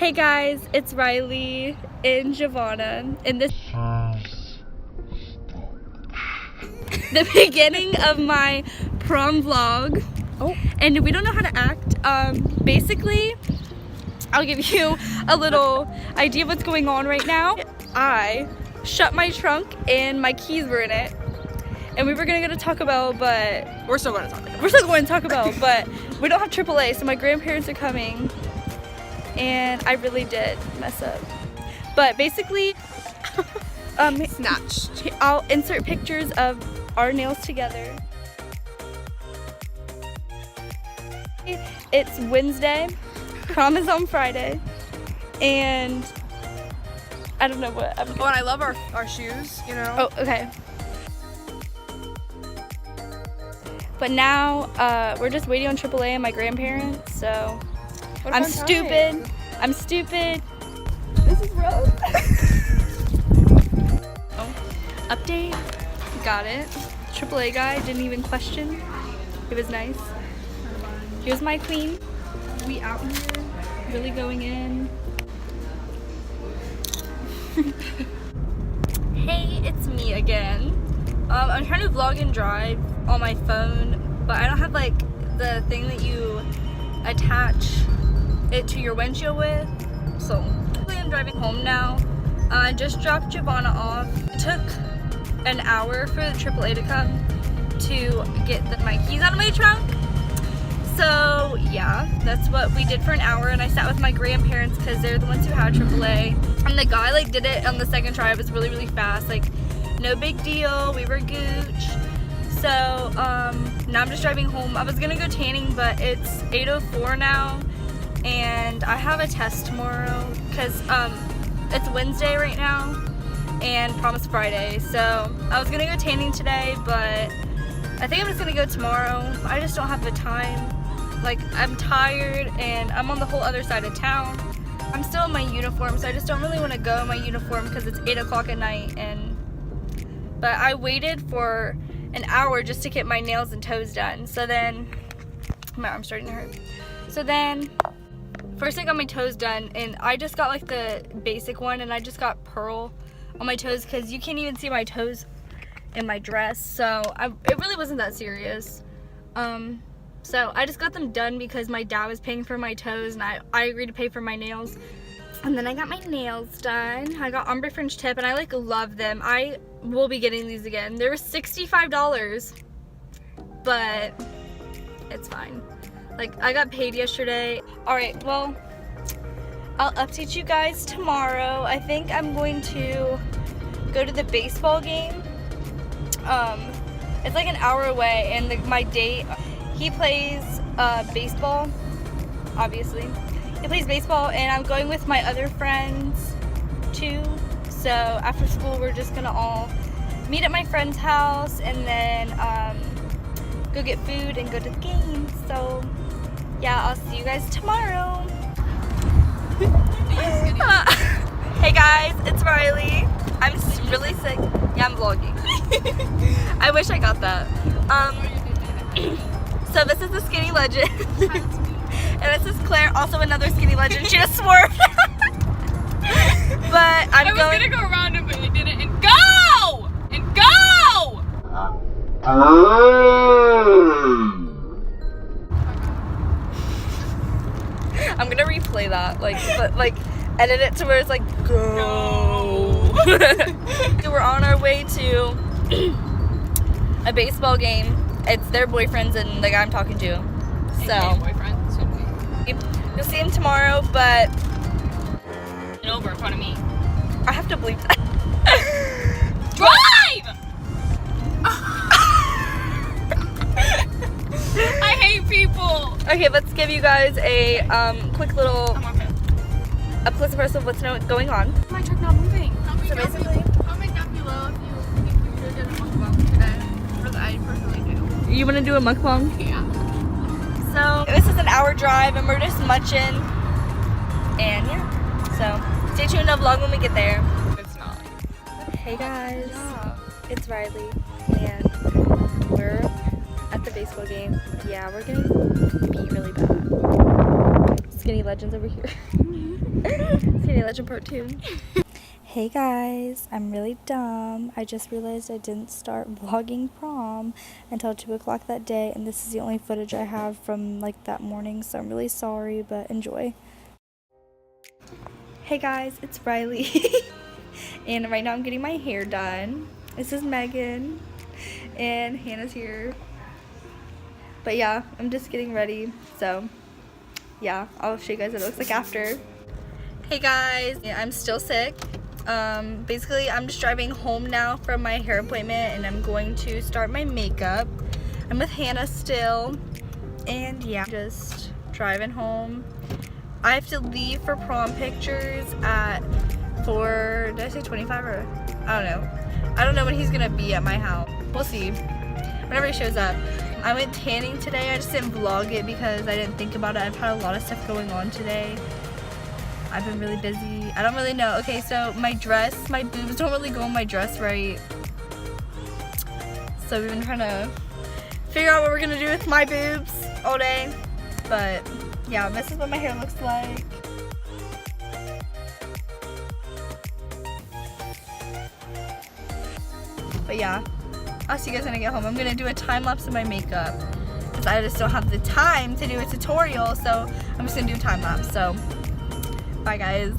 Hey guys, it's Rylie and Giovanna in this the beginning of my prom vlog. Oh, and we don't know how to act. Basically, I'll give you a little idea of what's going on right now. I shut my trunk and my keys were in it. And we were gonna go to Taco Bell, but we're still going to Taco Bell. We're still going to Taco Bell, but we don't have AAA, so my grandparents are coming. And I really did mess up. But basically, snatched. I'll insert pictures of our nails together. It's Wednesday, prom is on Friday, and I don't know what I'm Oh, and I love our shoes, you know. Oh, okay. But now we're just waiting on AAA and my grandparents, so I'm stupid. I'm stupid. This is rough. Oh, update. Got it. AAA guy didn't even question. It was nice. Here's my queen. We out here, really going in. Hey, it's me again. I'm trying to vlog and drive on my phone, but I don't have like the thing that you attach it to your windshield with. So I'm driving home now. I just dropped Giovanna off. It took an hour for the AAA to come to get my keys out of my trunk. So yeah, that's what we did for an hour, and I sat with my grandparents because they're the ones who had AAA. And the guy like did it on the second try. It was really, really fast. Like, no big deal. We were gooch. So now I'm just driving home. I was gonna go tanning, but it's 8:04 now, and I have a test tomorrow because it's Wednesday right now, and prom is Friday. So I was gonna go tanning today, but I think I'm just gonna go tomorrow. I just don't have the time. Like, I'm tired and I'm on the whole other side of town. I'm still in my uniform, so I just don't really want to go in my uniform because it's 8 o'clock at night. But I waited for an hour just to get my nails and toes done. So then, my arm's starting to hurt. So then, first I got my toes done, and I just got like the basic one, and I just got pearl on my toes because you can't even see my toes in my dress. So it really wasn't that serious. So I just got them done because my dad was paying for my toes, and I agreed to pay for my nails. And then I got my nails done. I got ombre fringe tip, and I like love them. I will be getting these again. They were $65, but it's fine. Like, I got paid yesterday. All right, well, I'll update you guys tomorrow. I think I'm going to go to the baseball game. It's like an hour away, and my date, he plays baseball, obviously. He plays baseball, and I'm going with my other friends too. So after school, we're just gonna all meet at my friend's house, and then go get food and go to the game. So yeah, I'll see you guys tomorrow. Hey guys, it's Rylie. I'm really sick. Yeah, I'm vlogging. I wish I got that. So this is the skinny legend. And this is Claire, also another skinny legend. She just swerved. But I was gonna go around him, but I didn't. And go! And go! I'm gonna replay that, but edit it to where it's like, go. We're on our way to a baseball game. It's their boyfriends and the guy I'm talking to. So you'll see him tomorrow, but over in front of me. I have to bleep that. Drive! I hate people. Okay, let's give you guys a quick little up close and personal of what's going on. My truck not moving. So basically, comment down below if you did a mukbang today, because I personally do. You want to do a mukbang? Yeah. So this is an hour drive, and we're just munching, and yeah. So stay tuned to the vlog when we get there. It's not. Hey guys, it's Rylie, and we're at the baseball game. Yeah, we're gonna be really bad. Skinny Legends over here. Skinny Legend Part 2. Hey guys, I'm really dumb. I just realized I didn't start vlogging prom until 2 o'clock that day, and this is the only footage I have from like that morning, so I'm really sorry, but enjoy. Hey guys, it's Rylie. And right now I'm getting my hair done. This is Megan, and Hannah's here. But yeah, I'm just getting ready, so yeah, I'll show you guys what it looks like after. Hey guys, yeah, I'm still sick. Basically I'm just driving home now from my hair appointment, and I'm going to start my makeup. I'm with Hannah still, and yeah, just driving home. I have to leave for prom pictures at 4, did I say 25 or, I don't know. I don't know when he's gonna be at my house. We'll see, whenever he shows up. I went tanning today. I just didn't vlog it because I didn't think about it. I've had a lot of stuff going on today. I've been really busy. I don't really know. Okay, so my dress, my boobs don't really go on my dress right. So we've been trying to figure out what we're gonna do with my boobs all day. But yeah, this is what my hair looks like. But yeah, I'll see you guys when I get home. I'm gonna do a time lapse of my makeup because I just don't have the time to do a tutorial, so I'm just gonna do a time lapse. So bye guys.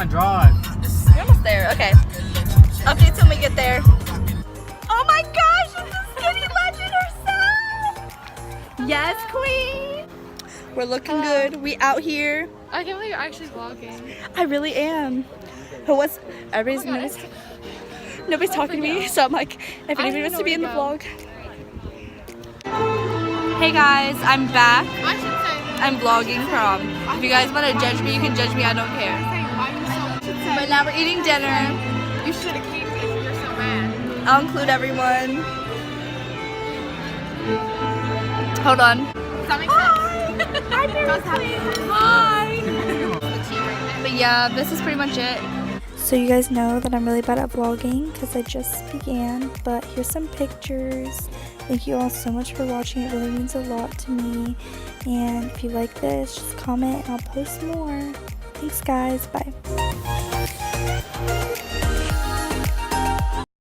Drive. You're almost there. Okay. Updates when we get there. Oh my gosh, it's the Skinny Legend herself. Yes, queen. We're looking good. We out here. I can't believe you're actually vlogging. I really am. But what's everybody's nobody's talking to me, so I'm like, if anybody wants to be in the vlog. Hey guys, I'm back. I should say. I'm vlogging prom. If you guys want to judge me, you can judge me. I don't care. But now we're eating dinner. You should have came if you're so mad. I'll include everyone. Hold on. Does that make sense? Hi. Hi. But yeah, this is pretty much it. So you guys know that I'm really bad at vlogging because I just began, but here's some pictures. Thank you all so much for watching. It really means a lot to me. And if you like this, just comment and I'll post more. Thanks guys. Bye.